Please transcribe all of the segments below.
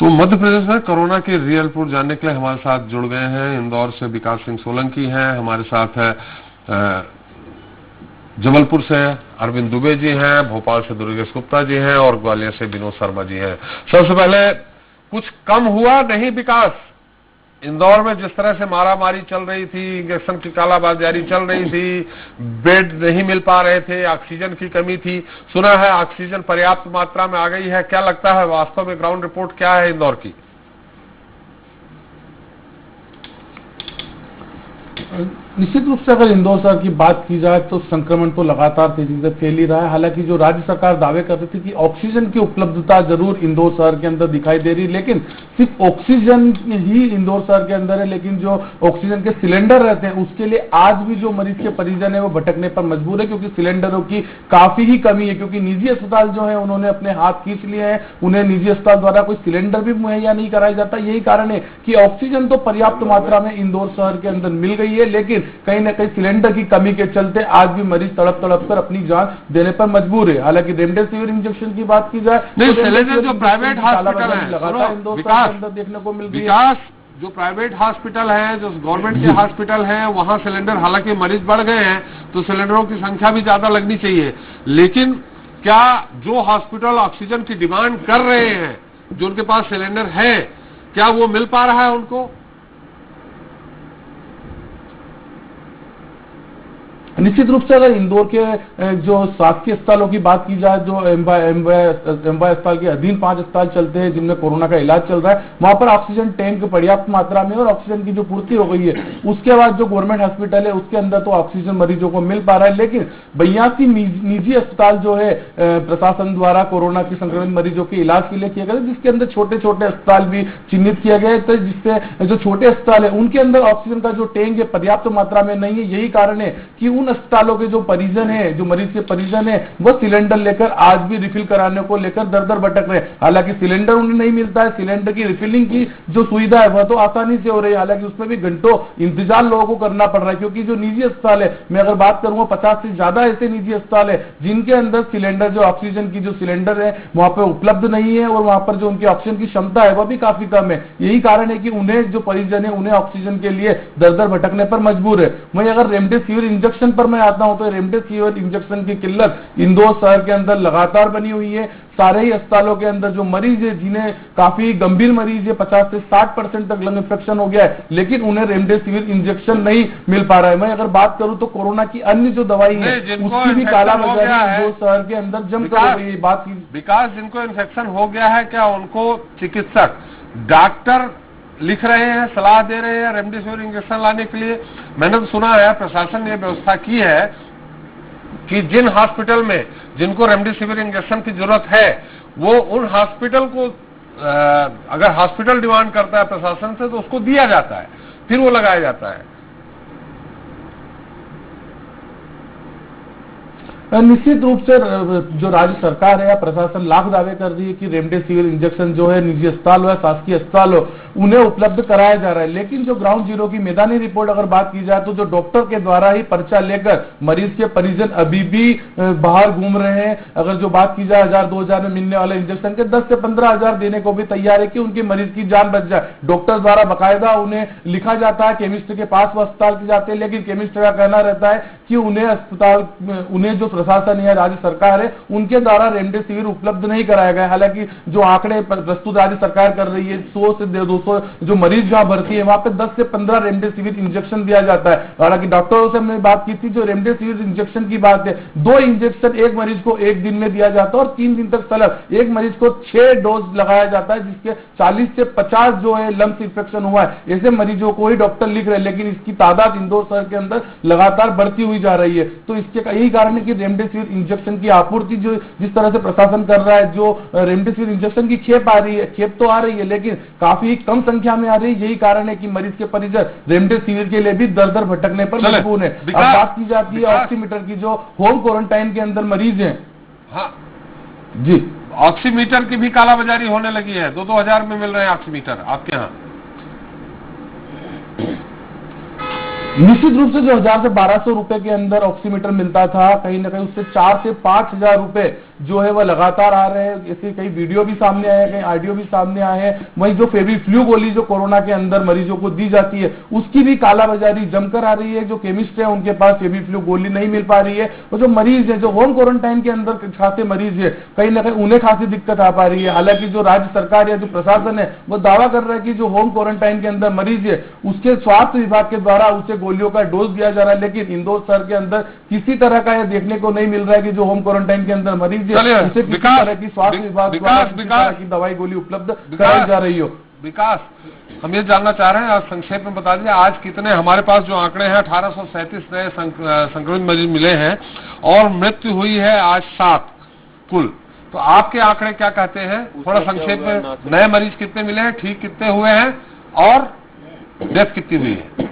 तो मध्य प्रदेश में कोरोना की रियल रिपोर्ट जानने के लिए हमारे साथ जुड़ गए हैं इंदौर से विकास सिंह सोलंकी हैं, हमारे साथ है जबलपुर से अरविंद दुबे जी हैं, भोपाल से दुर्गेश गुप्ता जी हैं और ग्वालियर से विनोद शर्मा जी हैं। सबसे पहले कुछ कम हुआ नहीं विकास? इंदौर में जिस तरह से मारामारी चल रही थी, इंजेक्शन की कालाबाजारी चल रही थी, बेड नहीं मिल पा रहे थे, ऑक्सीजन की कमी थी, सुना है ऑक्सीजन पर्याप्त मात्रा में आ गई है। क्या लगता है वास्तव में ग्राउंड रिपोर्ट क्या है इंदौर की? निश्चित रूप से अगर इंदौर शहर की बात की जाए तो संक्रमण तो लगातार तेजी से फैल ही रहा है। हालांकि जो राज्य सरकार दावे कर रही थी कि ऑक्सीजन की उपलब्धता जरूर इंदौर शहर के अंदर दिखाई दे रही है, लेकिन सिर्फ ऑक्सीजन ही इंदौर शहर के अंदर है, लेकिन जो ऑक्सीजन के सिलेंडर रहते हैं उसके लिए आज भी जो मरीज के परिजन है वो भटकने पर मजबूर है, क्योंकि सिलेंडरों की काफी ही कमी है। क्योंकि निजी अस्पताल जो है उन्होंने अपने हाथ खींच लिए हैं, उन्हें निजी अस्पताल द्वारा कोई सिलेंडर भी मुहैया नहीं कराया जाता। यही कारण है कि ऑक्सीजन तो पर्याप्त मात्रा में इंदौर शहर के अंदर मिल गई है, लेकिन कहीं ना कहीं सिलेंडर की कमी के चलते आज भी मरीज तड़प तड़प कर अपनी जान देने पर मजबूर है। हालांकि रेमडेसिविर इंजेक्शन की बात की जाए तो सिलेंडर जो प्राइवेट हॉस्पिटल है लगातार इंदौर शहर के अंदर देखने को मिल रही है, जो प्राइवेट हॉस्पिटल है, जो गवर्नमेंट के हॉस्पिटल हैं, वहां सिलेंडर, हालांकि मरीज बढ़ गए हैं तो सिलेंडरों की संख्या भी ज्यादा लगनी चाहिए, लेकिन क्या जो हॉस्पिटल ऑक्सीजन की डिमांड कर रहे हैं, जो उनके पास सिलेंडर है, क्या वो मिल पा रहा है उनको? निश्चित रूप से अगर इंदौर के जो शासकीय अस्पतालों की बात की जाए, जो एमवाय अस्पताल के अधीन 5 अस्पताल चलते हैं जिनमें कोरोना का इलाज चल रहा है, वहां पर ऑक्सीजन टैंक पर्याप्त मात्रा में और ऑक्सीजन की जो पूर्ति हो गई है। उसके बाद जो गवर्नमेंट हॉस्पिटल है उसके अंदर तो ऑक्सीजन मरीजों को मिल पा रहा है, लेकिन 82 निजी अस्पताल जो है प्रशासन द्वारा कोरोना के संक्रमित मरीजों के इलाज के लिए किया गया, जिसके अंदर छोटे छोटे अस्पताल भी चिन्हित किया गया है, तो जिससे जो छोटे अस्पताल है उनके अंदर ऑक्सीजन का जो टैंक है पर्याप्त मात्रा में नहीं है। यही कारण है कि उन अस्पतालों के जो परिजन है, जो मरीज के परिजन है, वो सिलेंडर लेकर आज भी रिफिल कराने को लेकर दर दर भटक रहे हैं। हालांकि सिलेंडर उन्हें नहीं मिलता है, सिलेंडर की रिफिलिंग की जो सुविधा है वह तो आसानी से हो रही है, हालांकि उसमें भी घंटों इंतजार लोगों को करना पड़ रहा है। क्योंकि जो निजी अस्पताल है, मैं अगर बात करूंगा 50 से ज्यादा ऐसे निजी अस्पताल है जिनके अंदर सिलेंडर, जो ऑक्सीजन की जो सिलेंडर है वहां पर उपलब्ध नहीं है, और वहां पर जो उनकी ऑक्सीजन की क्षमता है वह भी काफी कम है। यही कारण है कि उन्हें जो परिजन है उन्हें ऑक्सीजन के लिए दर दर भटकने पर मजबूर है। वहीं अगर रेमडेसिविर इंजेक्शन पर मैं आता हूं तो रेमडेसिविर इंजेक्शन की किल्लत इंदौर शहर के अंदर लगातार बनी हुई है। सारे ही अस्पतालों के अंदर जो मरीज है, जिन्हें काफी गंभीर मरीज है, 50 से 60% तक लंग इंफेक्शन हो गया है, लेकिन उन्हें रेमडेसिविर इंजेक्शन नहीं मिल पा रहा है। मैं अगर बात करूं तो कोरोना की अन्य जो दवाई है उसकी भी कालाबाजारी इंदौर शहर के अंदर जमकर हो रही है। बात की विकास, जिनको इन्फेक्शन हो गया है, क्या उनको चिकित्सक, डॉक्टर लिख रहे हैं, सलाह दे रहे हैं रेमडेसिविर इंजेक्शन लाने के लिए? मैंने तो सुना है प्रशासन ने व्यवस्था की है कि जिन हॉस्पिटल में जिनको रेमडेसिविर इंजेक्शन की जरूरत है, वो उन हॉस्पिटल को, अगर हॉस्पिटल डिमांड करता है प्रशासन से तो उसको दिया जाता है, फिर वो लगाया जाता है। निश्चित रूप से जो राज्य सरकार है या प्रशासन लाख दावे कर रही है कि रेमडेसिविर इंजेक्शन जो है निजी अस्पताल हो या शासकीय अस्पताल हो उन्हें उपलब्ध कराया जा रहा है, लेकिन जो ग्राउंड जीरो की मैदानी रिपोर्ट अगर बात की जाए तो जो डॉक्टर के द्वारा ही पर्चा लेकर मरीज के परिजन अभी भी बाहर घूम रहे हैं। अगर जो बात की जाए 1000-2000 में मिलने वाले इंजेक्शन के 10 से 15,000 देने को भी तैयार है कि उनके मरीज की जान बच जाए। डॉक्टर द्वारा बाकायदा उन्हें लिखा जाता है, केमिस्ट के पास वो अस्पताल जाते हैं, लेकिन केमिस्ट का कहना रहता है कि उन्हें अस्पताल, उन्हें जो प्रशासन या राज्य सरकार है उनके द्वारा रेमडेसिविर उपलब्ध नहीं कराया गया। हालांकि जो आंकड़े प्रस्तुत राज्य सरकार कर रही है, 100 से 200 जो मरीज जहां भर्ती है वहां पे 10 से 15 रेमडेसिविर इंजेक्शन दिया जाता है। हालांकि डॉक्टरों से हमने बात की थी, जो रेमडेसिविर इंजेक्शन की बात है, 2 इंजेक्शन एक मरीज को एक दिन में दिया जाता है और 3 दिन तक सलग एक मरीज को 6 डोज लगाया जाता है, जिसके 40 से 50 जो है लंग्स इंफेक्शन हुआ है ऐसे मरीजों को ही डॉक्टर लिख रहे हैं, लेकिन इसकी तादाद इंदौर शहर के अंदर लगातार बढ़ती हुई जा रही है। तो इसके यही कारण है कि रेमडेसिविर इंजेक्शन की आपूर्ति जो जिस तरह से प्रशासन कर रहा है, जो रेमडेसिविर इंजेक्शन की खेप आ रही है, खेप तो आ रही है लेकिन काफी कम संख्या में आ रही है। यही कारण है कि मरीज के परिजन रेमडेसिविर के लिए भी दर दर भटकने पर मजबूर है। अब बात की जाती है ऑक्सीमीटर की, जो होम क्वारंटाइन के अंदर मरीज हैं। हाँ जी, ऑक्सीमीटर की भी कालाबाजारी होने लगी है, 2-2 हजार में मिल रहे हैं ऑक्सीमीटर आपके यहाँ। निश्चित रूप से जो 1000 से 1200 रुपए के अंदर ऑक्सीमीटर मिलता था, कहीं ना कहीं उससे 4 से 5 हजार रुपए जो है वह लगातार आ रहे हैं। ऐसे कई वीडियो भी सामने आए हैं, कई ऑडियो भी सामने आए हैं। वहीं जो फेविफ्लू गोली जो कोरोना के अंदर मरीजों को दी जाती है, उसकी भी कालाबाजारी जमकर आ रही है। जो केमिस्ट है उनके पास फेविफ्लू गोली नहीं मिल पा रही है, और जो मरीज है, जो होम क्वारंटाइन के अंदर खासे मरीज है, कहीं ना कहीं उन्हें खासी दिक्कत आ पा रही है। हालांकि जो राज्य सरकार या जो प्रशासन है वो दावा कर रहा है कि जो होम क्वारंटाइन के अंदर मरीज है उसके स्वास्थ्य विभाग के द्वारा उसे गोलियों का डोज दिया जा रहा है, लेकिन इंदौर शहर के अंदर किसी तरह का यह देखने को नहीं मिल रहा है कि जो होम क्वारंटाइन के अंदर मरीज है उसे किसी तरह की स्वास्थ्य विभाग द्वारा किसी तरह की दवाई गोली उपलब्ध कराई जा रही हो। विकास, हम ये जानना चाह रहे हैं, आप संक्षेप में बता दीजिए आज कितने हमारे पास जो आंकड़े हैं 1837 नए संक्रमित मरीज मिले हैं और मृत्यु हुई है आज 7 कुल। तो आपके आंकड़े क्या कहते हैं, थोड़ा संक्षेप में, नए मरीज कितने मिले हैं, ठीक कितने हुए हैं और डेथ कितनी हुई है?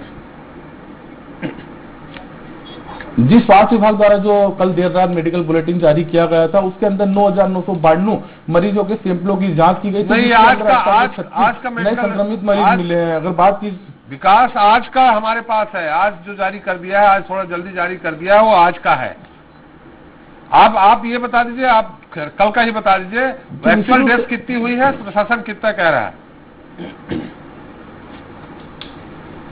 जी, स्वास्थ्य विभाग द्वारा जो कल देर रात मेडिकल बुलेटिन जारी किया गया था उसके अंदर 9,992 मरीजों के सैंपलों की जांच की गई थी। नहीं, आज का नए संक्रमित मरीज मिले हैं। अगर बात की विकास, आज का हमारे पास है, आज जो जारी कर दिया है, आज थोड़ा जल्दी जारी कर दिया है, वो आज का है। आप ये बता दीजिए, आप कल का ही बता दीजिए, एक्चुअल डेथ कितनी हुई है, प्रशासन कितना कह रहा है?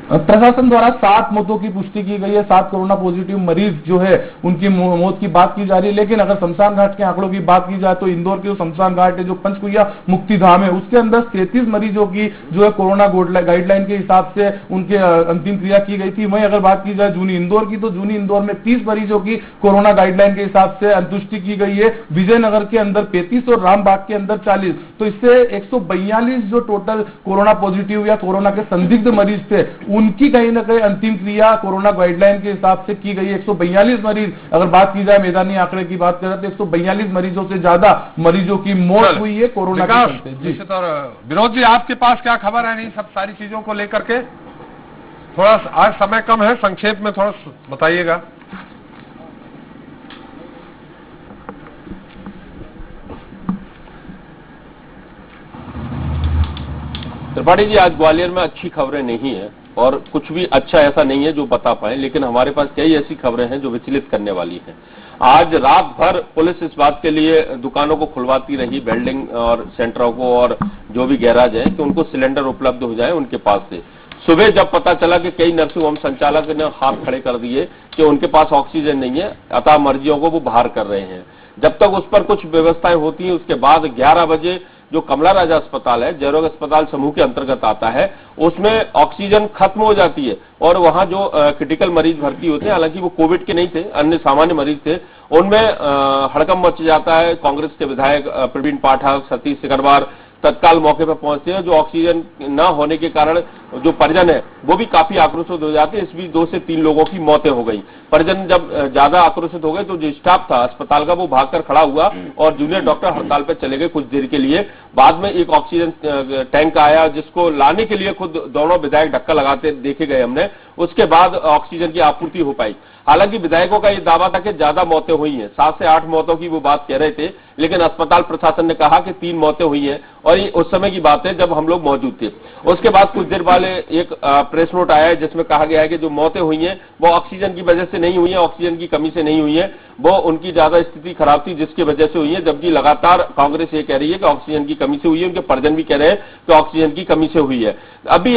प्रशासन द्वारा 7 मौतों की पुष्टि की गई है। 7 कोरोना पॉजिटिव मरीज जो है उनकी मौत की बात की जा रही है। लेकिन अगर शमशान घाट के आंकड़ों की बात की जाए तो इंदौर के जो शमशान घाट है, जो पंचकुइया मुक्तिधाम है, उसके अंदर 33 मरीजों की जो है कोरोना गाइडलाइन के हिसाब से उनके अंतिम क्रिया की गई थी। वहीं अगर बात की जाए जूनी इंदौर की, तो जूनी इंदौर में 30 मरीजों की कोरोना गाइडलाइन के हिसाब से अंतुष्टि की गई है। विजयनगर के अंदर 35 और रामबाग के अंदर 40। तो इससे 142 जो टोटल कोरोना पॉजिटिव या कोरोना के संदिग्ध मरीज थे उनकी कहीं ना कहीं अंतिम क्रिया कोरोना गाइडलाइन के हिसाब से की गई है। 142 मरीज, अगर बात की जाए मैदानी आंकड़े की बात करें तो 142 मरीजों से ज्यादा मरीजों की मौत हुई है कोरोना के चलते। और विनोद जी, आपके पास क्या खबर है नहीं सब सारी चीजों को लेकर के? थोड़ा आज समय कम है, संक्षेप में थोड़ा बताइएगा। त्रिपाठी जी, आज ग्वालियर में अच्छी खबरें नहीं है और कुछ भी अच्छा ऐसा नहीं है जो बता पाए, लेकिन हमारे पास कई ऐसी खबरें हैं जो विचलित करने वाली हैं। आज रात भर पुलिस इस बात के लिए दुकानों को खुलवाती रही, वेल्डिंग और सेंटरों को और जो भी गैराज है, कि उनको सिलेंडर उपलब्ध हो जाए उनके पास से। सुबह जब पता चला कि कई नर्सिंग होम संचालक ने हाथ खड़े कर दिए कि उनके पास ऑक्सीजन नहीं है, अतः मर्जियों को वो बाहर कर रहे हैं। जब तक उस पर कुछ व्यवस्थाएं होती हैं, उसके बाद 11 बजे जो कमला राजा अस्पताल है, जयरोग अस्पताल समूह के अंतर्गत आता है, उसमें ऑक्सीजन खत्म हो जाती है और वहां जो क्रिटिकल मरीज भर्ती होते हैं, हालांकि वो कोविड के नहीं थे, अन्य सामान्य मरीज थे, उनमें हड़कंप मच जाता है। कांग्रेस के विधायक प्रवीण पाठक, सतीश सिकरवार तत्काल मौके पर पहुंचते हैं। जो ऑक्सीजन न होने के कारण जो परिजन है वो भी काफी आक्रोशित हो जाते हैं। इस बीच 2 से 3 लोगों की मौतें हो गई। परिजन जब ज्यादा आक्रोशित हो गए तो जो स्टाफ था अस्पताल का वो भागकर खड़ा हुआ और जूनियर डॉक्टर हड़ताल पर चले गए कुछ देर के लिए। बाद में एक ऑक्सीजन टैंक आया जिसको लाने के लिए खुद दोनों विधायक धक्का लगाते देखे गए हमने। उसके बाद ऑक्सीजन की आपूर्ति हो पाई। हालांकि विधायकों का यह दावा था कि ज्यादा मौतें हुई हैं, 7 से 8 मौतों की वो बात कह रहे थे, लेकिन अस्पताल प्रशासन ने कहा कि 3 मौतें हुई हैं और ये उस समय की बात है जब हम लोग मौजूद थे। उसके बाद कुछ देर वाले एक प्रेस नोट आया है जिसमें कहा गया है कि जो मौतें हुई हैं वो ऑक्सीजन की वजह से नहीं हुई है, ऑक्सीजन की कमी से नहीं हुई है, वो उनकी ज्यादा स्थिति खराब थी जिसकी वजह से हुई है। जबकि लगातार कांग्रेस ये कह रही है कि ऑक्सीजन की कमी से हुई है, उनके परिजन भी कह रहे हैं कि ऑक्सीजन की कमी से हुई है। अभी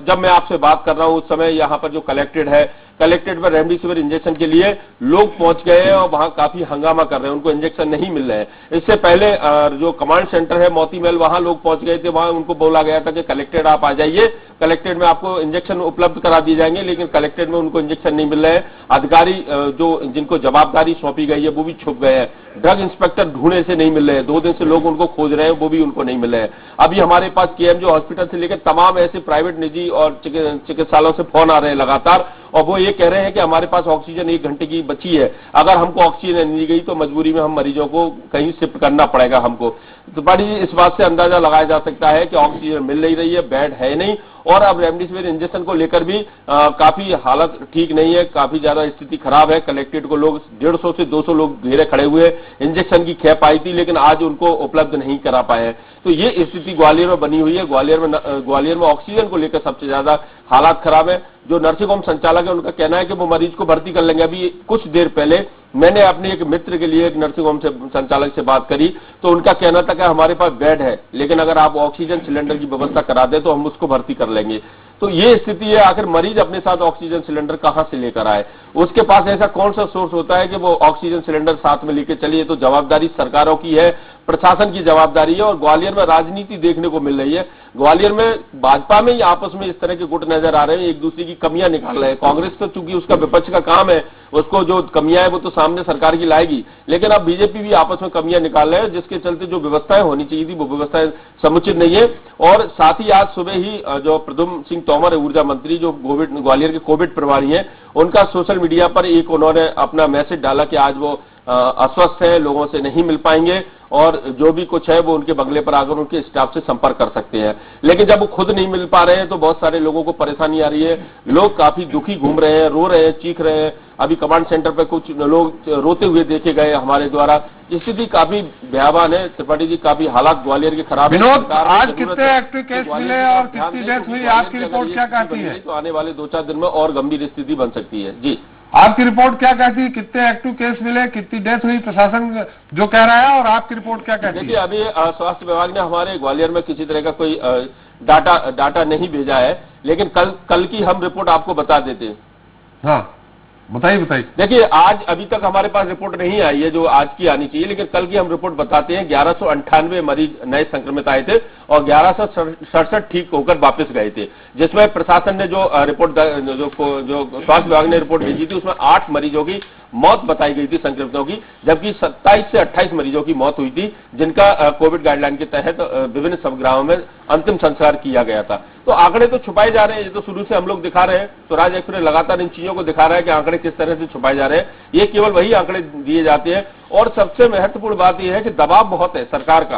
जब मैं आपसे बात कर रहा हूं उस समय यहाँ पर जो कलेक्टेड है, कलेक्टेड पर रेमडेसिविर इंजेक्शन के लिए लोग पहुंच गए हैं और वहां काफी हंगामा कर रहे हैं, उनको इंजेक्शन नहीं मिल रहे हैं। इससे पहले जो कमांड सेंटर है मोतीमहल, वहां लोग पहुंच गए थे, वहां उनको बोला गया था कि कलेक्टेड आप आ जाइए, कलेक्टेड में आपको इंजेक्शन उपलब्ध करा दिए जाएंगे, लेकिन कलेक्टेड में उनको इंजेक्शन नहीं मिल रहे हैं। अधिकारी जो जिनको जवाबदारी सौंपी गई है वो भी छुप गए हैं। ड्रग इंस्पेक्टर ढूंढने से नहीं मिल रहे हैं, 2 दिन से लोग उनको खोज रहे हैं, वो भी उनको नहीं मिल रहे हैं। अभी हमारे पास केएमजे हॉस्पिटल से लेकर तमाम ऐसे प्राइवेट निजी और चिकित्सालयों से फोन आ रहे हैं लगातार, और वो ये कह रहे हैं कि हमारे पास ऑक्सीजन 1 घंटे की बची है, अगर हमको ऑक्सीजन नहीं गई तो मजबूरी में हम मरीजों को कहीं शिफ्ट करना पड़ेगा हमको। तो बड़ी इस बात से अंदाजा लगाया जा सकता है कि ऑक्सीजन मिल नहीं रही है, बेड है नहीं, और अब रेमडेसिविर इंजेक्शन को लेकर भी काफी हालत ठीक नहीं है, काफी ज्यादा स्थिति खराब है। कलेक्ट्रेट को लोग 150 से 200 लोग घेरे खड़े हुए, इंजेक्शन की खेप आई थी लेकिन आज उनको उपलब्ध नहीं करा पाए हैं। तो ये स्थिति ग्वालियर में बनी हुई है। ग्वालियर में ऑक्सीजन को लेकर सबसे ज्यादा हालात खराब है। जो नर्सिंग होम संचालक है उनका कहना है कि वो मरीज को भर्ती कर लेंगे। अभी कुछ देर पहले मैंने अपने एक मित्र के लिए एक नर्सिंग होम से संचालक से बात करी तो उनका कहना था कि हमारे पास बेड है, लेकिन अगर आप ऑक्सीजन सिलेंडर की व्यवस्था करा दें तो हम उसको भर्ती कर लेंगे। तो ये स्थिति है, आखिर मरीज अपने साथ ऑक्सीजन सिलेंडर कहां से लेकर आए? उसके पास ऐसा कौन सा सोर्स होता है कि वो ऑक्सीजन सिलेंडर साथ में लेके चलिए? तो जवाबदारी सरकारों की है, प्रशासन की जवाबदारी है। और ग्वालियर में राजनीति देखने को मिल रही है। ग्वालियर में भाजपा में ही आपस में इस तरह के गुट नजर आ रहे हैं, एक दूसरे की कमियां निकाल रहे हैं। कांग्रेस तो चूंकि उसका विपक्ष का काम है, उसको जो कमियां है वो तो सामने सरकार की लाएगी, लेकिन अब बीजेपी भी आपस में कमियां निकाल रहे हैं, जिसके चलते जो व्यवस्थाएं होनी चाहिए थी वो व्यवस्थाएं समुचित नहीं है। और साथ ही आज सुबह ही जो प्रद्युम्न सिंह तोमर है, ऊर्जा मंत्री, जो ग्वालियर के कोविड प्रभारी हैं, उनका सोशल मीडिया पर एक उन्होंने अपना मैसेज डाला कि आज वो अस्वस्थ है, लोगों से नहीं मिल पाएंगे और जो भी कुछ है वो उनके बंगले पर आकर उनके स्टाफ से संपर्क कर सकते हैं। लेकिन जब वो खुद नहीं मिल पा रहे हैं तो बहुत सारे लोगों को परेशानी आ रही है। लोग काफी दुखी घूम रहे हैं, रो रहे हैं, चीख रहे हैं। अभी कमांड सेंटर पे कुछ लोग रोते हुए देखे गए हमारे द्वारा। स्थिति काफी भयावह है त्रिपाठी जी, काफी हालात ग्वालियर के खराब है। विनोद, आज कितने एक्टिव केस मिले और कितनी डेथ हुई, आपकी रिपोर्ट क्या कहती है? तो आने वाले 2-4 दिन में और गंभीर स्थिति बन सकती है। जी, आपकी रिपोर्ट क्या कहती है? कितने एक्टिव केस मिले, कितनी डेथ हुई, प्रशासन जो कह रहा है, और आपकी रिपोर्ट क्या कहती है? देखिए, अभी स्वास्थ्य विभाग ने हमारे ग्वालियर में किसी तरह का कोई डाटा नहीं भेजा है, लेकिन कल की हम रिपोर्ट आपको बता देते हैं। हाँ, बताइए। देखिए, आज अभी तक हमारे पास रिपोर्ट नहीं आई है जो आज की आनी चाहिए, लेकिन कल की हम रिपोर्ट बताते हैं। 1198 मरीज नए संक्रमित आए थे और 1167 ठीक होकर वापस गए थे, जिसमें प्रशासन ने जो रिपोर्ट जो स्वास्थ्य विभाग ने रिपोर्ट भेजी थी उसमें 8 मरीजों की मौत बताई गई थी संक्रमितों की, जबकि 27 से 28 मरीजों की मौत हुई थी, जिनका कोविड गाइडलाइन के तहत विभिन्न समग्रामों में अंतिम संस्कार किया गया था। तो आंकड़े तो छुपाए जा रहे हैं, ये तो शुरू से हम लोग दिखा रहे हैं। तो राज एक्सप्रेस लगातार इन चीजों को दिखा रहा है कि आंकड़े किस तरह से छुपाए जा रहे हैं। ये केवल वही आंकड़े दिए जाते हैं। और सबसे महत्वपूर्ण बात यह है कि दबाव बहुत है सरकार का,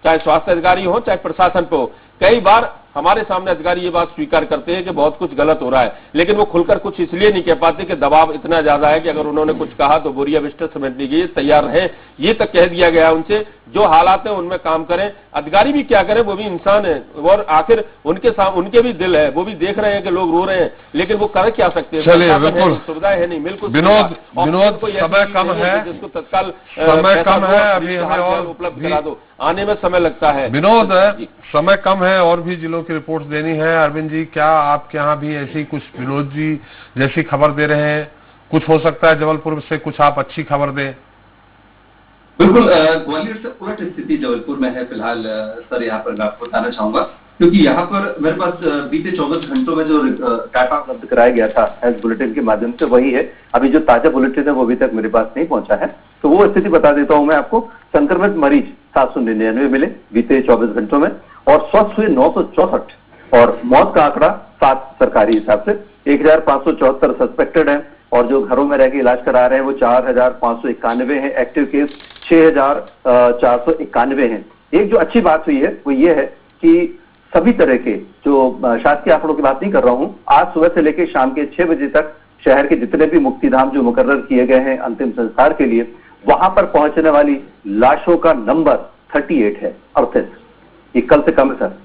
चाहे स्वास्थ्य अधिकारी हो चाहे प्रशासन पे हो। कई बार हमारे सामने अधिकारी ये बात स्वीकार करते हैं कि बहुत कुछ गलत हो रहा है, लेकिन वो खुलकर कुछ इसलिए नहीं कह पाते कि दबाव इतना ज्यादा है कि अगर उन्होंने कुछ कहा तो बोरिया बिस्तर समेटने के लिए तैयार रहे। ये तक कह दिया गया उनसे, जो हालात है उनमें काम करें। अधिकारी भी क्या करें, वो भी इंसान है और आखिर उनके भी दिल है, वो भी देख रहे हैं कि लोग रो रहे हैं, लेकिन वो कर क्या सकते हैं? चलिए, बिल्कुल सुविधाएं है नहीं। बिल्कुल विनोद, समय कम है, जिसको तत्काल समय कम है, अभी हमें और उपलब्ध करा दो, आने में समय लगता है। विनोद, समय कम है और भी जिलों की रिपोर्ट देनी है। अरविंद जी, क्या आपके यहाँ भी ऐसी कुछ विनोद जी जैसी खबर दे रहे हैं? कुछ हो सकता है जबलपुर से कुछ आप अच्छी खबर दें। बिल्कुल, ग्वालियर से उलट स्थिति जबलपुर में है फिलहाल सर। यहाँ पर मैं आपको बताना चाहूंगा, क्योंकि यहाँ पर मेरे पास बीते 24 घंटों में जो डाटा उपलब्ध कराया गया था हेल्थ बुलेटिन के माध्यम से वही है। अभी जो ताजा बुलेटिन है वो अभी तक मेरे पास नहीं पहुंचा है, तो वो स्थिति बता देता हूं मैं आपको। संक्रमित मरीज 799 मिले बीते 24 घंटों में और स्वस्थ हुए 964 और मौत का आंकड़ा 7 सरकारी हिसाब से 1574 सस्पेक्टेड है और जो घरों में रह के इलाज करा रहे हैं वो 4591 है। एक्टिव केस 6491 हैं। एक जो अच्छी बात हुई है वो ये है कि सभी तरह के जो शासकीय आंकड़ों की बात नहीं कर रहा हूं, आज सुबह से लेकर शाम के 6 बजे तक शहर के जितने भी मुक्तिधाम जो मुकर्रर किए गए हैं अंतिम संस्कार के लिए, वहां पर पहुंचने वाली लाशों का नंबर 38 है, 38। ये कल से कम है सर।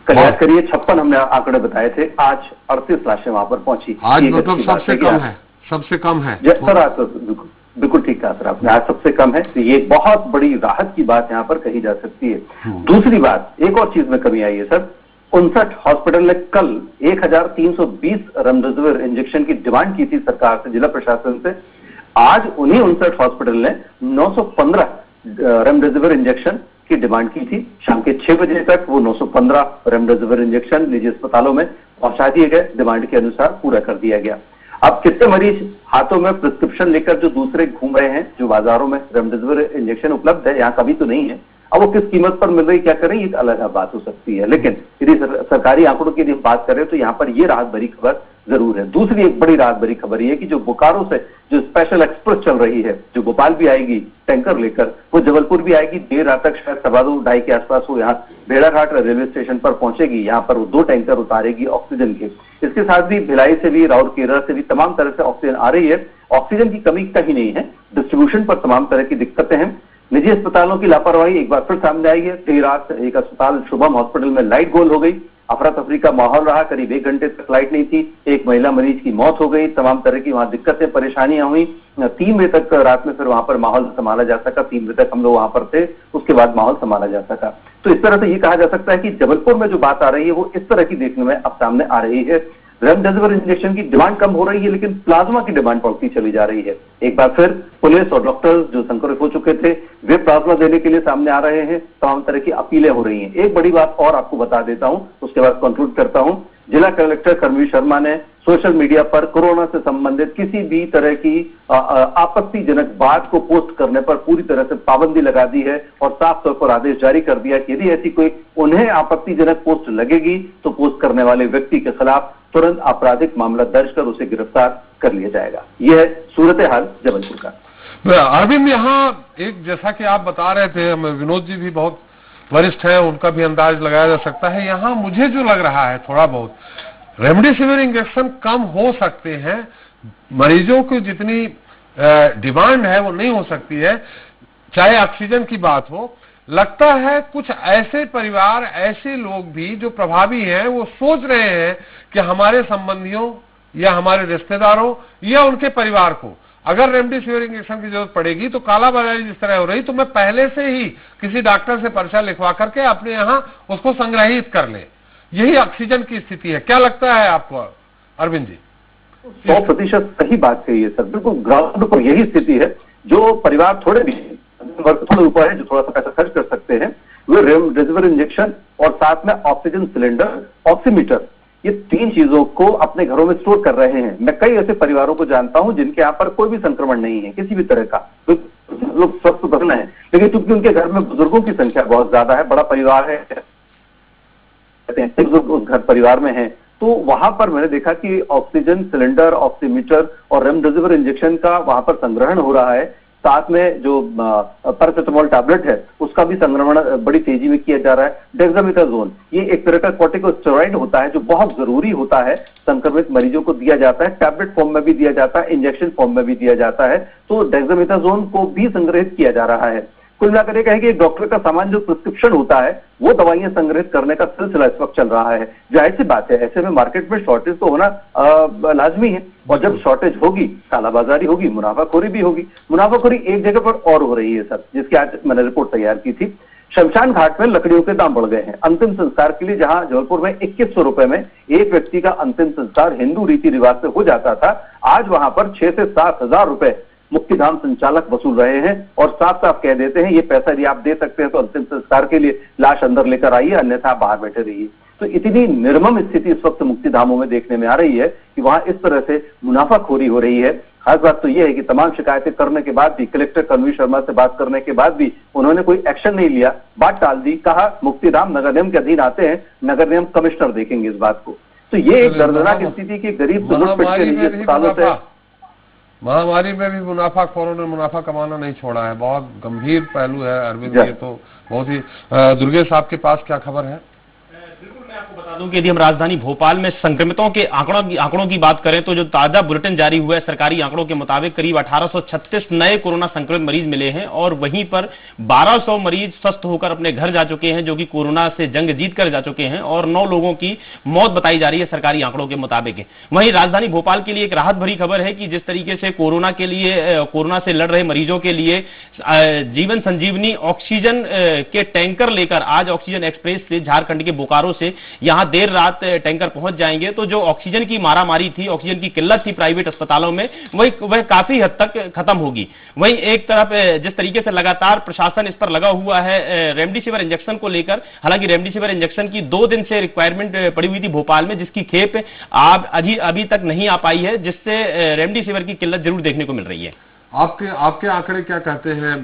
कल याद करिए 56 हमने आंकड़े बताए थे, आज 38 लाशें वहां पर पहुंची। आज मतलब सबसे कम है, सबसे कम है सर। आज बिल्कुल ठीक कहा सर आपने, आज सबसे कम है। तो ये बहुत बड़ी राहत की बात यहाँ पर कही जा सकती है। दूसरी बात, एक और चीज में कमी आई है सर। 59 हॉस्पिटल ने कल 1320 रेमडेसिविर इंजेक्शन की डिमांड की थी सरकार से, जिला प्रशासन से। आज उन्हीं 59 हॉस्पिटल ने 915 रेमडेसिविर इंजेक्शन की डिमांड की थी। शाम के 6 बजे तक वो 915 रेमडेसिविर इंजेक्शन निजी अस्पतालों में पहुंचा दिए गए, डिमांड के अनुसार पूरा कर दिया गया। अब कितने मरीज हाथों में प्रिस्क्रिप्शन लेकर जो दूसरे घूम रहे हैं, जो बाजारों में रेमडेसिविर इंजेक्शन उपलब्ध है, यहाँ कभी तो नहीं है। अब वो किस कीमत पर मिल रही, क्या करें, ये अलग बात हो सकती है। लेकिन यदि सरकारी आंकड़ों की यदि बात करें तो यहाँ पर ये राहत भरी खबर जरूर है। दूसरी एक बड़ी राहत भरी खबर ये है कि जो बोकारो से जो स्पेशल एक्सप्रेस चल रही है, जो भोपाल भी आएगी टैंकर लेकर, वो जबलपुर भी आएगी। देर रात तक शायद 2:15 के आसपास वो यहाँ भेड़ाघाट रेलवे स्टेशन पर पहुंचेगी। यहाँ पर वो 2 टैंकर उतारेगी ऑक्सीजन के। इसके साथ भी भिलाई से भी, राउरकेला से भी तमाम तरह से ऑक्सीजन आ रही है। ऑक्सीजन की कमी कहीं नहीं है, डिस्ट्रीब्यूशन पर तमाम तरह की दिक्कतें हैं। निजी अस्पतालों की लापरवाही एक बार फिर सामने आई है। देर रात एक अस्पताल शुभम हॉस्पिटल में लाइट गोल हो गई, अफरा तफरी का माहौल रहा, करीब 1 घंटे तक लाइट नहीं थी, एक महिला मरीज की मौत हो गई, तमाम तरह की वहां दिक्कतें परेशानियां हुई। 3 बजे तक रात में फिर वहां पर माहौल संभाला जा सका, 3 बजे तक हम लोग वहां पर थे, उसके बाद माहौल संभाला जा सका। तो इस तरह से ये कहा जा सकता है कि जबलपुर में जो बात आ रही है वो इस तरह की देखने में अब सामने आ रही है। रेमडेसिविर इंजेक्शन की डिमांड कम हो रही है, लेकिन प्लाज्मा की डिमांड बढ़ती चली जा रही है। एक बार फिर पुलिस और डॉक्टर्स जो संक्रमित हो चुके थे वे प्लाज्मा देने के लिए सामने आ रहे हैं, तमाम तरह की अपीलें हो रही हैं। एक बड़ी बात और आपको बता देता हूं, उसके बाद कंक्लूड करता हूं। जिला कलेक्टर कर्मवीर शर्मा ने सोशल मीडिया पर कोरोना से संबंधित किसी भी तरह की आपत्तिजनक बात को पोस्ट करने पर पूरी तरह से पाबंदी लगा दी है और साफ तौर पर आदेश जारी कर दिया कि यदि ऐसी कोई उन्हें आपत्तिजनक पोस्ट लगेगी तो पोस्ट करने वाले व्यक्ति के खिलाफ तुरंत आपराधिक मामला दर्ज कर उसे गिरफ्तार कर लिया जाएगा। यह है सूरत हाल जबलपुर का। अरविंद, यहाँ एक जैसा कि आप बता रहे थे, विनोद जी भी बहुत वरिष्ठ है, उनका भी अंदाज लगाया जा सकता है। यहाँ मुझे जो लग रहा है थोड़ा बहुत रेमडेसिविर इंजेक्शन कम हो सकते हैं, मरीजों की जितनी डिमांड है वो नहीं हो सकती है, चाहे ऑक्सीजन की बात हो। लगता है कुछ ऐसे परिवार, ऐसे लोग भी जो प्रभावी हैं, वो सोच रहे हैं कि हमारे संबंधियों या हमारे रिश्तेदारों या उनके परिवार को अगर रेमडेसिविर इंजेक्शन की जरूरत पड़ेगी तो कालाबाजारी जिस तरह हो रही, तो मैं पहले से ही किसी डॉक्टर से पर्चा लिखवा करके अपने यहाँ उसको संग्रहित कर ले। यही ऑक्सीजन की स्थिति है। क्या लगता है आपको अरविंद जी? 100% सही बात कही है सर, बिल्कुल ग्राउंड पर यही स्थिति है। जो परिवार थोड़े भी ऊपर है, जो थोड़ा सा पैसा खर्च कर सकते हैं, वे रेमडेसिविर इंजेक्शन और साथ में ऑक्सीजन सिलेंडर, ऑक्सीमीटर, ये 3 चीजों को अपने घरों में स्टोर कर रहे हैं। मैं कई ऐसे परिवारों को जानता हूं जिनके यहाँ पर कोई भी संक्रमण नहीं है किसी भी तरह का, लोग स्वस्थ बना है, लेकिन चूंकि उनके घर में बुजुर्गों की संख्या बहुत ज्यादा है, बड़ा परिवार है, बुजुर्ग उस घर परिवार में है, तो वहां पर मैंने देखा कि ऑक्सीजन सिलेंडर, ऑक्सीमीटर और रेमडेसिविर इंजेक्शन का वहां पर संग्रहण हो रहा है। साथ में जो पैरासिटामोल टैबलेट है उसका भी संग्रहण बड़ी तेजी में किया जा रहा है। डेक्सामेथासोन, ये एक तरह का कॉर्टिकोस्टेरॉइड होता है जो बहुत जरूरी होता है, संक्रमित मरीजों को दिया जाता है, टैबलेट फॉर्म में भी दिया जाता है, इंजेक्शन फॉर्म में भी दिया जाता है। तो डेक्सामेथासोन को भी संग्रहित किया जा रहा है। कुल मिलाकर ये कहें कि एक डॉक्टर का सामान जो प्रिस्क्रिप्शन होता है वो दवाइयां संग्रहित करने का सिलसिला इस वक्त चल रहा है। जाहिर सी बात है, ऐसे में मार्केट में शॉर्टेज तो होना लाजमी है, और जब शॉर्टेज होगी कालाबाजारी होगी, मुनाफाखोरी भी होगी। मुनाफाखोरी एक जगह पर और हो रही है सर, जिसकी आज मैंने रिपोर्ट तैयार की थी। शमशान घाट में लकड़ियों के दाम बढ़ गए हैं। अंतिम संस्कार के लिए जहां जबलपुर में 2100 रुपए में एक व्यक्ति का अंतिम संस्कार हिंदू रीति रिवाज से हो जाता था, आज वहां पर 6 से 7 हजार रुपए मुक्तिधाम संचालक वसूल रहे हैं और साफ साफ कह देते हैं ये पैसा यदि आप दे सकते हैं तो अंतिम संस्कार के लिए लाश अंदर लेकर आइए, अन्यथा आप बाहर बैठे रहिए। तो इतनी निर्मम स्थिति इस वक्त मुक्तिधामों में देखने में आ रही है कि वहां इस तरह से मुनाफाखोरी हो रही है। खास बात तो यह है कि तमाम शिकायतें करने के बाद भी, कलेक्टर कर्मवीर शर्मा से बात करने के बाद भी उन्होंने कोई एक्शन नहीं लिया, बात टाल दी, कहा मुक्तिधाम नगर निगम के अधीन आते हैं, नगर निगम कमिश्नर देखेंगे इस बात को। तो ये एक दर्दनाक स्थिति की गरीब से लुट पिट के लिए अस्पतालों से, महामारी में भी मुनाफाखोरों ने मुनाफा कमाना नहीं छोड़ा है। बहुत गंभीर पहलू है अरविंद, ये तो बहुत ही। दुर्गेश, आपके पास क्या खबर है? बिल्कुल, मैं आपको बता दूं कि यदि हम राजधानी भोपाल में संक्रमितों के आंकड़ों की बात करें तो जो ताजा बुलेटिन जारी हुआ है सरकारी आंकड़ों के मुताबिक करीब 1836 नए कोरोना संक्रमित मरीज मिले हैं और वहीं पर 1200 मरीज स्वस्थ होकर अपने घर जा चुके हैं, जो कि कोरोना से जंग जीतकर जा चुके हैं, और 9 लोगों की मौत बताई जा रही है सरकारी आंकड़ों के मुताबिक। वहीं राजधानी भोपाल के लिए एक राहत भरी खबर है कि जिस तरीके से कोरोना से लड़ रहे मरीजों के लिए जीवन संजीवनी ऑक्सीजन के टैंकर लेकर आज ऑक्सीजन एक्सप्रेस से झारखंड के बोकारो से यहां देर रात टैंकर पहुंच जाएंगे, तो जो ऑक्सीजन की मारामारी थी, ऑक्सीजन की किल्लत थी प्राइवेट अस्पतालों में, वह काफी हद तक खत्म होगी। वहीं एक तरफ जिस तरीके से लगातार प्रशासन इस पर लगा हुआ है रेमडेसिविर इंजेक्शन को लेकर, हालांकि रेमडेसिविर इंजेक्शन की 2 दिन से रिक्वायरमेंट पड़ी हुई थी भोपाल में, जिसकी खेप अभी तक नहीं आ पाई है, जिससे रेमडेसिविर की किल्लत जरूर देखने को मिल रही है। आपके आंकड़े क्या कहते हैं?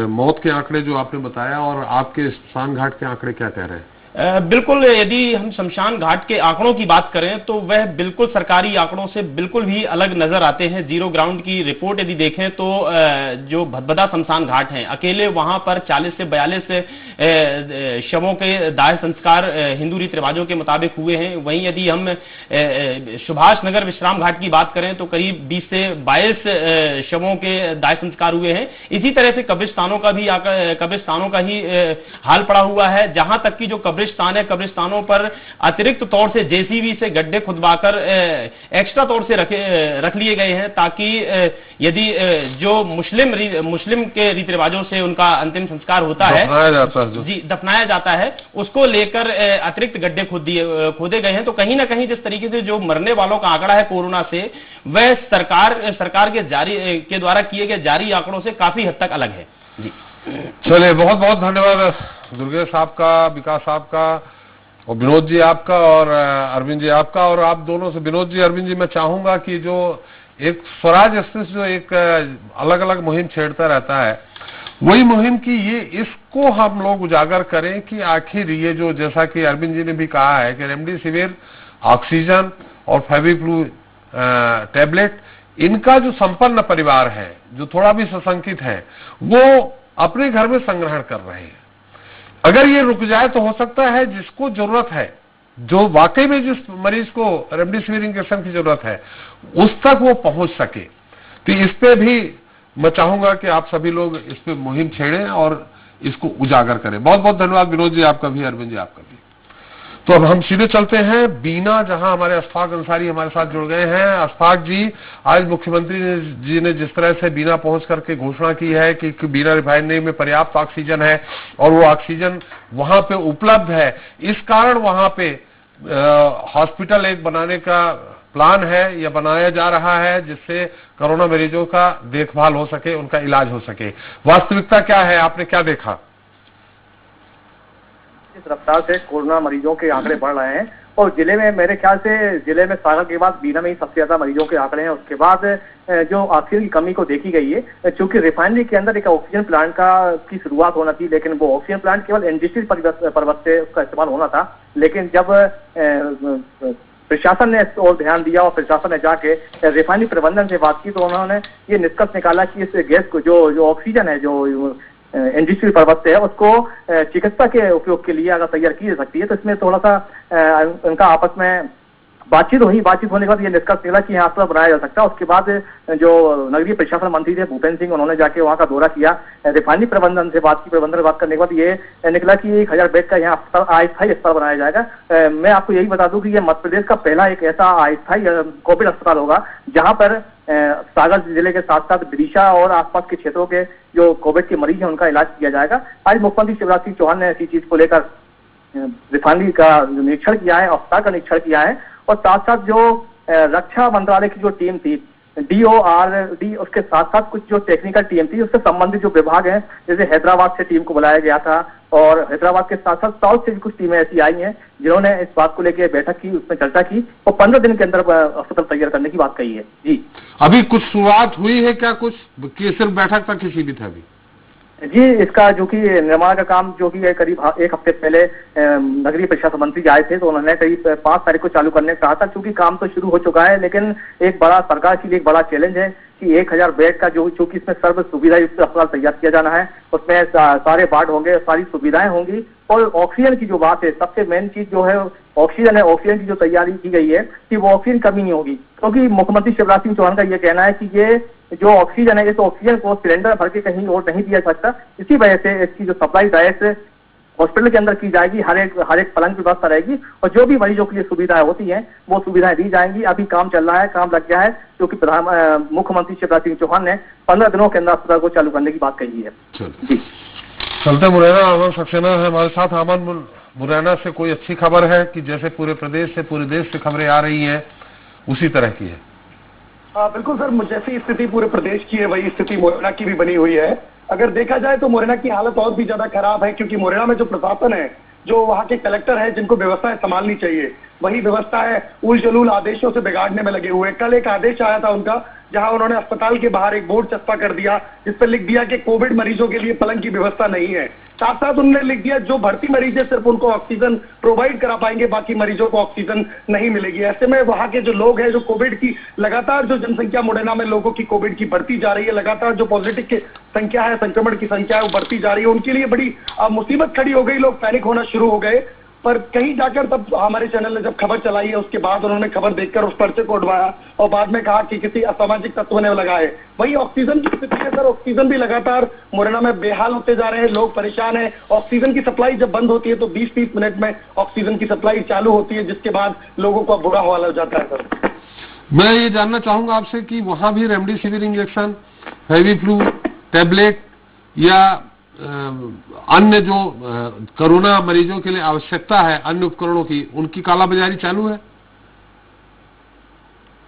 मौत के आंकड़े जो आपने बताया, और आपके शमशान घाट के आंकड़े क्या कह रहे हैं? बिल्कुल, यदि हम शमशान घाट के आंकड़ों की बात करें तो वह बिल्कुल सरकारी आंकड़ों से बिल्कुल भी अलग नजर आते हैं। जीरो ग्राउंड की रिपोर्ट यदि देखें तो जो भदभदा शमशान घाट हैं, अकेले वहां पर 40 से 42 शवों के दाह संस्कार हिंदू रीति रिवाजों के मुताबिक हुए हैं। वहीं यदि हम सुभाष नगर विश्राम घाट की बात करें तो करीब 20 से 22 शवों के दाह संस्कार हुए हैं। इसी तरह से कब्रिस्तानों का ही हाल पड़ा हुआ है, जहां तक कि जो कब्रिस्तान कब्रिस्तान है, कब्रिस्तानों पर अतिरिक्त तौर से जेसीबी से गड्ढे खुदवाकर एक्स्ट्रा तौर से रख लिए गए हैं, ताकि यदि जो मुस्लिम के रीति रिवाजों से उनका अंतिम संस्कार होता है, दफनाया जाता है, उसको लेकर अतिरिक्त गड्ढे खोदे गए हैं। तो कहीं ना कहीं जिस तरीके से जो मरने वालों का आंकड़ा है कोरोना से, वह सरकार के द्वारा किए गए जारी आंकड़ों से काफी हद तक अलग है। जी चलिए, बहुत बहुत धन्यवाद दुर्गेश साहब का, विकास साहब का, और विनोद जी आपका, और अरविंद जी आपका। और आप दोनों से, विनोद जी, अरविंद जी, मैं चाहूंगा कि जो एक स्वराज एक्सप्रेस जो एक अलग अलग मुहिम छेड़ता रहता है, वही मुहिम की ये इसको हम लोग उजागर करें कि आखिर ये जो, जैसा कि अरविंद जी ने भी कहा है कि रेमडेसिविर, ऑक्सीजन और फेविफ्लू टैबलेट, इनका जो संपन्न परिवार है, जो थोड़ा भी सशंकित है, वो अपने घर में संग्रहण कर रहे हैं। अगर ये रुक जाए तो हो सकता है जिसको जरूरत है, जो वाकई में जिस मरीज को रेमडेसिविर इंजेक्शन की जरूरत है, उस तक वो पहुंच सके। तो इस पे भी मैं चाहूंगा कि आप सभी लोग इस पे मुहिम छेड़ें और इसको उजागर करें। बहुत बहुत धन्यवाद विनोद जी आपका भी, अरविंद जी आपका भी। तो अब हम सीधे चलते हैं बीना, जहां हमारे अशफाक अंसारी हमारे साथ जुड़ गए हैं। अशफाक जी, आज मुख्यमंत्री जी ने जिस तरह से बीना पहुंच करके घोषणा की है कि बीना रिफाइनरी में पर्याप्त ऑक्सीजन है और वो ऑक्सीजन वहां पे उपलब्ध है, इस कारण वहां पे हॉस्पिटल एक बनाने का प्लान है या बनाया जा रहा है, जिससे कोरोना मरीजों का देखभाल हो सके, उनका इलाज हो सके। वास्तविकता क्या है, आपने क्या देखा? इस रफ्तार से कोरोना मरीजों के आंकड़े बढ़ रहे हैं, और जिले में मेरे ख्याल से जिले में सागर के बाद बीना में ही सबसे ज्यादा मरीजों के आंकड़े हैं। उसके बाद जो ऑक्सीजन की कमी को देखी गई है, चूंकि रिफाइनरी के अंदर एक ऑक्सीजन प्लांट की शुरुआत होना थी, लेकिन वो ऑक्सीजन प्लांट केवल इंडस्ट्रियल पर्पज से उसका इस्तेमाल होना था। लेकिन जब प्रशासन ने और ध्यान दिया और प्रशासन ने जाके रिफाइनरी प्रबंधन से बात की, तो उन्होंने ये निष्कर्ष निकाला कि इस गैस को, जो ऑक्सीजन है, जो इंडस्ट्रियल पर्पज से है, उसको चिकित्सा के उपयोग के लिए अगर तैयार की जा सकती है, तो इसमें थोड़ा सा उनका आपस में बातचीत होने के बाद ये निष्कर्ष निकला कि यहाँ पर बनाया जा सकता है। उसके बाद जो नगरीय प्रशासन मंत्री थे भूपेंद्र सिंह, उन्होंने जाके वहाँ का दौरा किया, रिफाइनरी प्रबंधन से बात करने के बाद ये निकला कि 1000 बेड का यहाँ अस्थायी अस्पताल बनाया जाएगा। मैं आपको यही बता दूं कि ये मध्य प्रदेश का पहला एक ऐसा अस्थायी कोविड अस्पताल होगा जहाँ पर सागर जिले के साथ साथ विदिशा और आसपास के क्षेत्रों के जो कोविड के मरीज हैं उनका इलाज किया जाएगा। आज मुख्यमंत्री शिवराज सिंह चौहान ने ऐसी चीज को लेकर रिफाइनरी का निरीक्षण किया है, अस्पताल का निरीक्षण किया है, और साथ साथ जो रक्षा मंत्रालय की जो टीम थी DORD, उसके साथ साथ कुछ जो टेक्निकल टीम थी, उससे संबंधित जो विभाग हैं, जैसे हैदराबाद से टीम को बुलाया गया था, और हैदराबाद के साथ साथ साउथ से भी कुछ टीमें ऐसी आई हैं जिन्होंने इस बात को लेकर बैठक की, उसमें चर्चा की और 15 दिन के अंदर अस्पताल तैयार करने की बात कही है। जी, अभी कुछ शुरुआत हुई है क्या, कुछ कि सिर्फ बैठक तक ही सीमित है अभी? जी, इसका जो कि निर्माण का काम जो कि करीब एक हफ्ते पहले नगरीय प्रशासन मंत्री आए थे, तो उन्होंने करीब 5 तारीख को चालू करने कहा था। क्योंकि काम तो शुरू हो चुका है, लेकिन एक बड़ा सरकार के लिए एक बड़ा चैलेंज है कि 1000 बेड का जो चूंकि इसमें सर्व सुविधा युक्त अस्पताल तैयार किया जाना है, उसमें सारे वार्ड होंगे, सारी सुविधाएं होंगी, और ऑक्सीजन की जो बात है, सबसे मेन चीज जो है ऑक्सीजन है। ऑक्सीजन की जो तैयारी की गई है कि वो ऑक्सीजन कमी नहीं होगी, क्योंकि मुख्यमंत्री शिवराज सिंह चौहान का ये कहना है कि ये जो ऑक्सीजन है, इस ऑक्सीजन को सिलेंडर भर के कहीं और नहीं दिया सकता। इसी वजह से इसकी जो सप्लाई डायरेक्ट हॉस्पिटल के अंदर की जाएगी, हर एक पलंग की व्यवस्था रहेगी, और जो भी मरीजों के लिए सुविधाएं होती हैं वो सुविधाएं दी जाएंगी। अभी काम चल रहा है, काम लग गया है, क्योंकि मुख्यमंत्री शिवराज सिंह चौहान ने 15 दिनों के अंदर अस्पताल को चालू करने की बात कही है। जी, चलते मुरैना आमन सक्सेना है हमारे साथ। आमन, मुरैना से कोई अच्छी खबर है कि जैसे पूरे प्रदेश से, पूरे देश से खबरें आ रही हैं, उसी तरह की है? बिल्कुल सर, जैसी स्थिति पूरे प्रदेश की है वही स्थिति मुरैना की भी बनी हुई है। अगर देखा जाए तो मुरैना की हालत और भी ज्यादा खराब है, क्योंकि मुरैना में जो प्रशासन है, जो वहाँ के कलेक्टर है, जिनको व्यवस्थाएं संभालनी चाहिए, वही व्यवस्थाएं उल जलूल आदेशों से बिगाड़ने में लगे हुए। कल एक आदेश आया था उनका, जहां उन्होंने अस्पताल के बाहर एक बोर्ड चस्पा कर दिया जिस पर लिख दिया कि कोविड मरीजों के लिए पलंग की व्यवस्था नहीं है। साथ साथ उन्होंने लिख दिया जो भर्ती मरीज है सिर्फ उनको ऑक्सीजन प्रोवाइड करा पाएंगे, बाकी मरीजों को ऑक्सीजन नहीं मिलेगी। ऐसे में वहां के जो लोग हैं, जो कोविड की लगातार जो जनसंख्या मुरैना में लोगों की कोविड की बढ़ती जा रही है, लगातार जो पॉजिटिव की संख्या है, संक्रमण की संख्या है, वो बढ़ती जा रही है, उनके लिए बड़ी मुसीबत खड़ी हो गई। लोग पैनिक होना शुरू हो गए। पर कहीं जाकर तब हमारे चैनल ने जब खबर चलाई है उसके बाद उन्होंने खबर देखकर उस पर्चे को उठवाया और बाद में कहा कि किसी असामाजिक तत्व ने लगाए। वही ऑक्सीजन की स्थिति है सर, ऑक्सीजन भी लगातार मुरैना में बेहाल होते जा रहे हैं, लोग परेशान हैं। ऑक्सीजन की सप्लाई जब बंद होती है तो 20-30 मिनट में ऑक्सीजन की सप्लाई चालू होती है, जिसके बाद लोगों का बुरा हाल हो जाता है सर। मैं ये जानना चाहूंगा आपसे कि वहां भी रेमडेसिविर इंजेक्शन, फेविफ्लू टैबलेट या अन्य जो कोरोना मरीजों के लिए आवश्यकता है अन्य उपकरणों की, उनकी कालाबाजारी चालू है?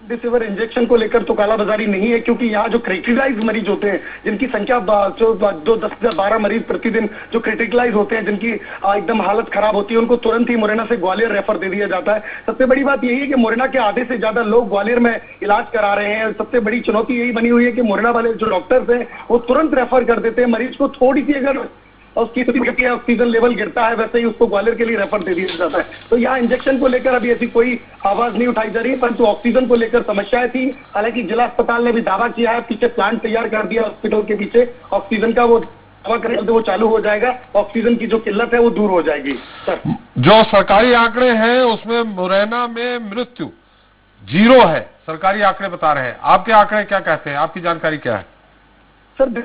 रेमडेसिविर इंजेक्शन को लेकर तो कालाबाजारी नहीं है, क्योंकि यहाँ जो क्रिटिकलाइज मरीज होते हैं, जिनकी संख्या जो 10 से 12 मरीज प्रतिदिन जो क्रिटिकलाइज होते हैं, जिनकी एकदम हालत खराब होती है, उनको तुरंत ही मुरैना से ग्वालियर रेफर दे दिया जाता है। सबसे बड़ी बात यही है कि मुरैना के आधे से ज्यादा लोग ग्वालियर में इलाज करा रहे हैं। सबसे बड़ी चुनौती यही बनी हुई है कि मुरैना वाले जो डॉक्टर्स हैं वो तुरंत रेफर कर देते हैं मरीज को। थोड़ी सी अगर उसकी स्थिति है, ऑक्सीजन लेवल गिरता है, वैसे ही उसको ग्वालियर के लिए रेफर दे दिया जाता है। तो यहाँ इंजेक्शन को लेकर अभी ऐसी कोई आवाज नहीं उठाई जा रही है, परंतु ऑक्सीजन को लेकर समस्याएं थी। हालांकि जिला अस्पताल ने भी दावा किया है, पीछे प्लांट तैयार कर दिया हॉस्पिटल के पीछे ऑक्सीजन का, वो दावा करें तो वो चालू हो जाएगा, ऑक्सीजन की जो किल्लत है वो दूर हो जाएगी सर। जो सरकारी आंकड़े हैं उसमें मुरैना में मृत्यु 0 है, सरकारी आंकड़े बता रहे हैं। आपके आंकड़े क्या कहते हैं, आपकी जानकारी क्या है? सर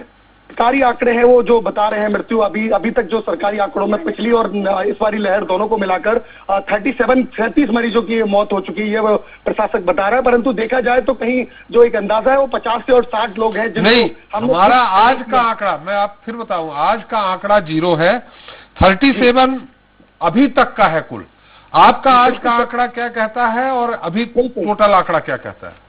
सरकारी आंकड़े हैं वो जो बता रहे हैं मृत्यु अभी तक जो सरकारी आंकड़ों में पिछली और इस बारी लहर दोनों को मिलाकर 37 मरीजों की मौत हो चुकी है, वो प्रशासक बता रहा है। परंतु देखा जाए तो कहीं जो एक अंदाजा है वो 50 से और 60 लोग हैं नहीं, हमारा आज का आंकड़ा, मैं आप फिर बताऊं, आज का आंकड़ा 0 है, 37 अभी तक का है कुल। आपका आज का आंकड़ा क्या कहता है और अभी टोटल आंकड़ा क्या कहता है?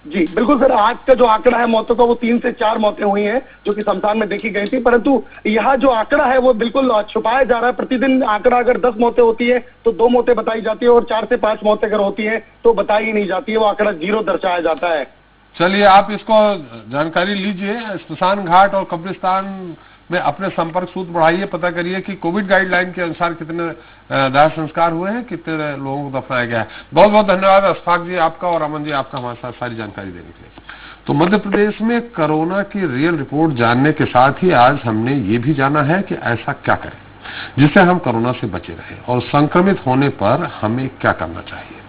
जी बिल्कुल सर, आज का जो आंकड़ा है मौतों का वो 3 से 4 मौतें हुई हैं जो कि शमशान में देखी गई थी, परंतु यहाँ जो आंकड़ा है वो बिल्कुल छुपाया जा रहा है। प्रतिदिन आंकड़ा अगर 10 मौतें होती है तो 2 मौतें बताई जाती है और 4 से 5 मौतें अगर होती है तो बताई ही नहीं जाती है, वो आंकड़ा 0 दर्शाया जाता है। चलिए आप इसको जानकारी लीजिए, स्मशान घाट और कब्रिस्तान में अपने संपर्क सूत्र बढ़ाइए, पता करिए कि कोविड गाइडलाइन के अनुसार कितने दाह संस्कार हुए हैं, कितने लोगों को दफनाया गया है। बहुत बहुत धन्यवाद अशफाक जी आपका और अमन जी आपका हमारे साथ सारी जानकारी देने के लिए। तो मध्य प्रदेश में कोरोना की रियल रिपोर्ट जानने के साथ ही आज हमने ये भी जाना है कि ऐसा क्या करें जिससे हम कोरोना से बचे रहें और संक्रमित होने पर हमें क्या करना चाहिए,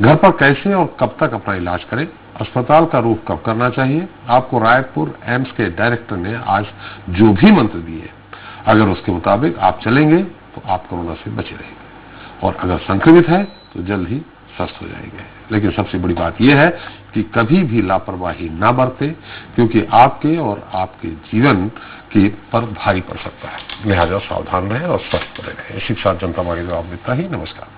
घर पर कैसे और कब तक अपना इलाज करें, अस्पताल का रुख कब करना चाहिए। आपको रायपुर एम्स के डायरेक्टर ने आज जो भी मंत्र दिए, अगर उसके मुताबिक आप चलेंगे तो आप कोरोना से बचे रहेंगे और अगर संक्रमित है तो जल्द ही स्वस्थ हो जाएंगे। लेकिन सबसे बड़ी बात यह है कि कभी भी लापरवाही ना बरतें, क्योंकि आपके और आपके जीवन की पर भारी पड़ सकता है। लिहाजा सावधान रहें और स्वस्थ रहें। इसी के साथ जनता मांगे जवाब देता ही नमस्कार।